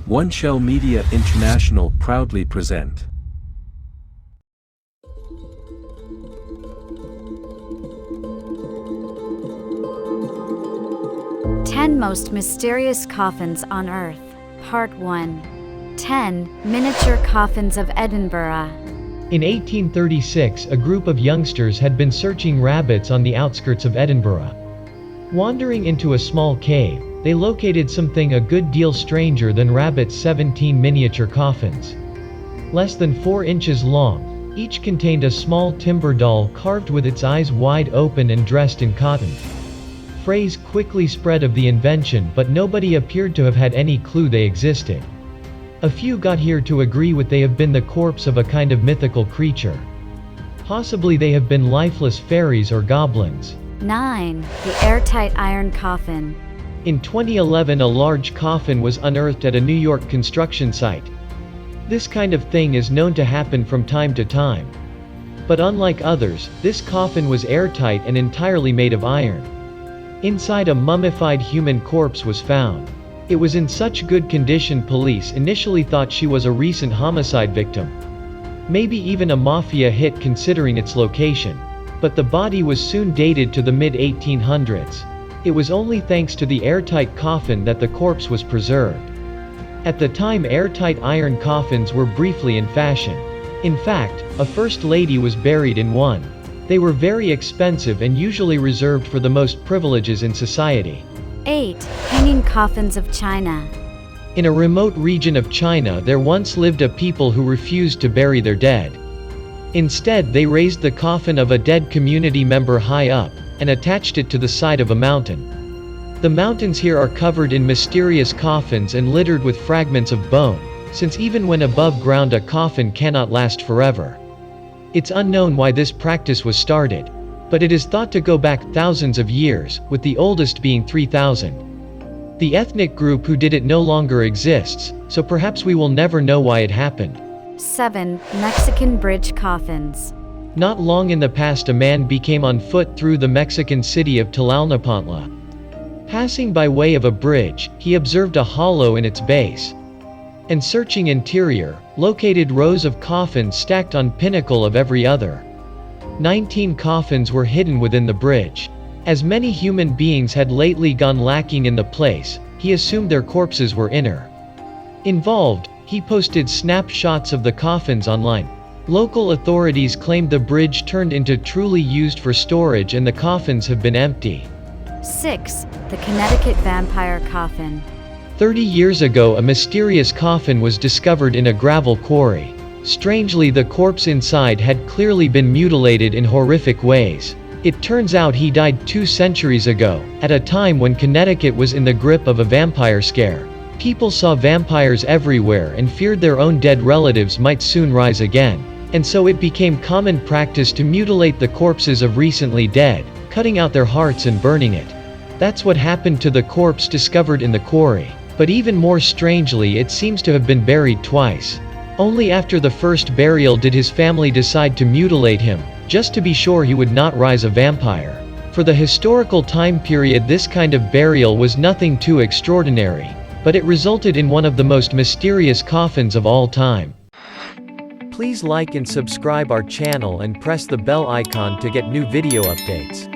Oneshell Media International proudly present. Ten Most Mysterious Coffins on Earth, Part 1. 10 Miniature Coffins of Edinburgh. In 1836, a group of youngsters had been searching rabbits on the outskirts of Edinburgh. Wandering into a small cave, they located something a good deal stranger than rabbits: 17 miniature coffins. Less than 4 inches long, each contained a small timber doll carved with its eyes wide open and dressed in cotton. Phrase quickly spread of the invention, but nobody appeared to have had any clue they existed. A few got here to agree with they have been the corpse of a kind of mythical creature. Possibly they have been lifeless fairies or goblins. 9. The Airtight Iron Coffin. In 2011, a large coffin was unearthed at a New York construction site. This kind of thing is known to happen from time to time. But unlike others, this coffin was airtight and entirely made of iron. Inside, a mummified human corpse was found. It was in such good condition police initially thought she was a recent homicide victim. Maybe even a mafia hit considering its location. But the body was soon dated to the mid-1800s. It was only thanks to the airtight coffin that the corpse was preserved. At the time, airtight iron coffins were briefly in fashion. In fact, a first lady was buried in one. They were very expensive and usually reserved for the most privileges in society. 8. Hanging Coffins of China. In a remote region of China, there once lived a people who refused to bury their dead. Instead, they raised the coffin of a dead community member high up, and attached it to the side of a mountain. The mountains here are covered in mysterious coffins and littered with fragments of bone, since even when above ground a coffin cannot last forever. It's unknown why this practice was started, but it is thought to go back thousands of years, with the oldest being 3,000. The ethnic group who did it no longer exists, so perhaps we will never know why it happened. 7. Mexican Bridge Coffins. Not long in the past, a man became on foot through the Mexican city of Tlalnepantla. Passing by way of a bridge, he observed a hollow in its base. And searching interior, located rows of coffins stacked on pinnacle of every other. 19 coffins were hidden within the bridge. As many human beings had lately gone lacking in the place, he assumed their corpses were involved. He posted snapshots of the coffins online. Local authorities claimed the bridge turned into truly used for storage and the coffins have been empty. 6. The Connecticut Vampire Coffin. 30 years ago, a mysterious coffin was discovered in a gravel quarry. Strangely, the corpse inside had clearly been mutilated in horrific ways. It turns out he died 2 centuries ago, at a time when Connecticut was in the grip of a vampire scare. People saw vampires everywhere and feared their own dead relatives might soon rise again. And so it became common practice to mutilate the corpses of recently dead, cutting out their hearts and burning it. That's what happened to the corpse discovered in the quarry. But even more strangely, it seems to have been buried twice. Only after the first burial did his family decide to mutilate him, just to be sure he would not rise a vampire. For the historical time period, this kind of burial was nothing too extraordinary, but it resulted in one of the most mysterious coffins of all time. Please like and subscribe our channel and press the bell icon to get new video updates.